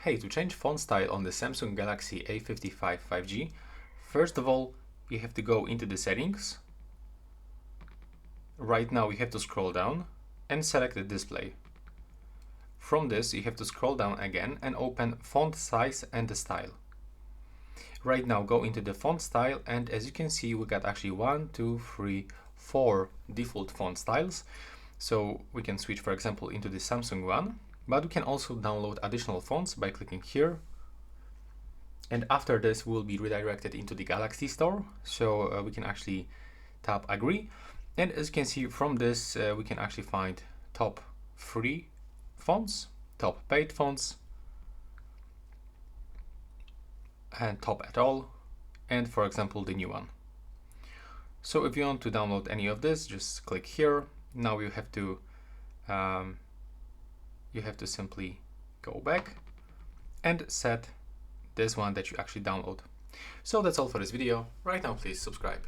Hey, to change font style on the Samsung Galaxy A55 5G, first of all, you have to go into the settings. Right now, you have to scroll down and select the display. From this, you have to scroll down again and open font size and the style. Right now, go into the font style, and as you can see, we got actually 4 default font styles. So we can switch, for example, into the Samsung one, but we can also download additional fonts by clicking here. And after this, we'll be redirected into the Galaxy store. So we can actually tap agree. And as you can see from this, we can actually find top free fonts, top paid fonts, and top at all, and for example, the new one. So if you want to download any of this, just click here. Now you have to simply go back and set this one that you actually download. So that's all for this video. Right now, please subscribe.